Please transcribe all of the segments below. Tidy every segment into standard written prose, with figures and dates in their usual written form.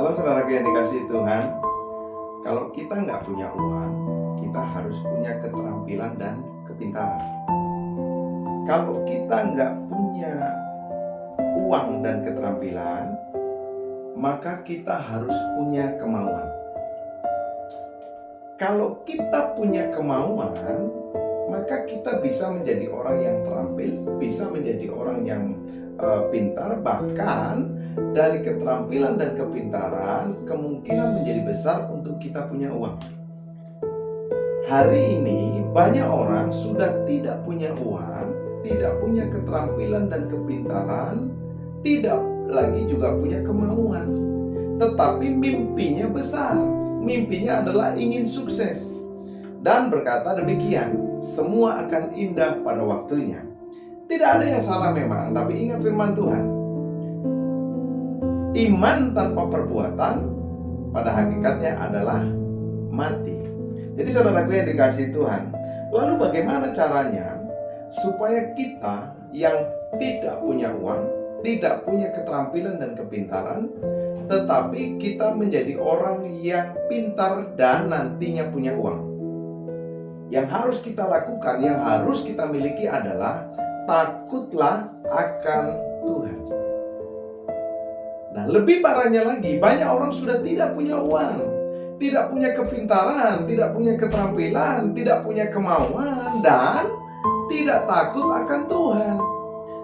Salam saudaraku yang dikasihi Tuhan. Kalau kita nggak punya uang, kita harus punya keterampilan dan kepintaran. Kalau kita nggak punya uang dan keterampilan, maka kita harus punya kemauan. Kalau kita punya kemauan, maka kita bisa menjadi orang yang terampil, bisa menjadi orang yang pintar. Bahkan dari keterampilan dan kepintaran kemungkinan menjadi besar untuk kita punya uang. Hari ini banyak orang sudah tidak punya uang, tidak punya keterampilan dan kepintaran, tidak lagi juga punya kemauan, tetapi mimpinya besar. Mimpinya adalah ingin sukses dan berkata demikian, semua akan indah pada waktunya. Tidak ada yang salah memang, tapi ingat firman Tuhan, iman tanpa perbuatan pada hakikatnya adalah mati. Jadi saudaraku yang dikasihi Tuhan, lalu bagaimana caranya supaya kita yang tidak punya uang, tidak punya keterampilan dan kepintaran, tetapi kita menjadi orang yang pintar dan nantinya punya uang? Yang harus kita lakukan, yang harus kita miliki adalah takutlah akan Tuhan. Nah, lebih parahnya lagi, banyak orang sudah tidak punya uang, tidak punya kepintaran, tidak punya keterampilan, tidak punya kemauan, dan tidak takut akan Tuhan.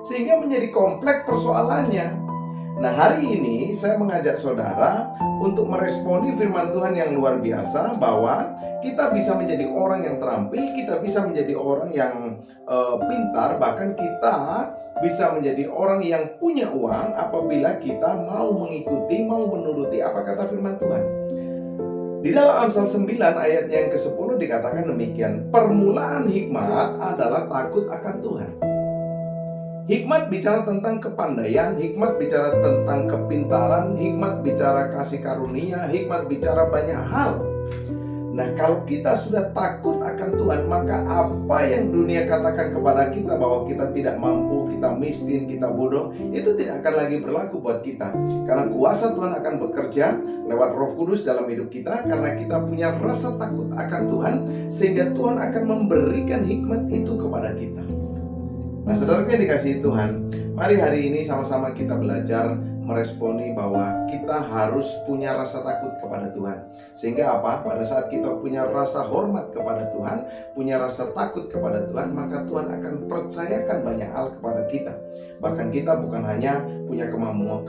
Sehingga menjadi kompleks persoalannya. Nah, hari ini saya mengajak saudara untuk meresponi firman Tuhan yang luar biasa, bahwa kita bisa menjadi orang yang terampil, kita bisa menjadi orang yang pintar, bahkan kita bisa menjadi orang yang punya uang apabila kita mau mengikuti, mau menuruti apa kata firman Tuhan. Di dalam Amsal 9 ayatnya yang ke-10 dikatakan demikian, permulaan hikmat adalah takut akan Tuhan. Hikmat bicara tentang kepandaian, hikmat bicara tentang kepintaran, hikmat bicara kasih karunia, hikmat bicara banyak hal. Nah, kalau kita sudah takut akan Tuhan, maka apa yang dunia katakan kepada kita bahwa kita tidak mampu, kita miskin, kita bodoh, itu tidak akan lagi berlaku buat kita. Karena kuasa Tuhan akan bekerja lewat Roh Kudus dalam hidup kita, karena kita punya rasa takut akan Tuhan, sehingga Tuhan akan memberikan hikmat itu kepada kita. Nah, saudara yang dikasihi Tuhan, mari hari ini sama-sama kita belajar meresponi bahwa kita harus punya rasa takut kepada Tuhan. Sehingga apa? Pada saat kita punya rasa hormat kepada Tuhan, punya rasa takut kepada Tuhan, maka Tuhan akan percayakan banyak hal kepada kita. Bahkan kita bukan hanya punya kemampuan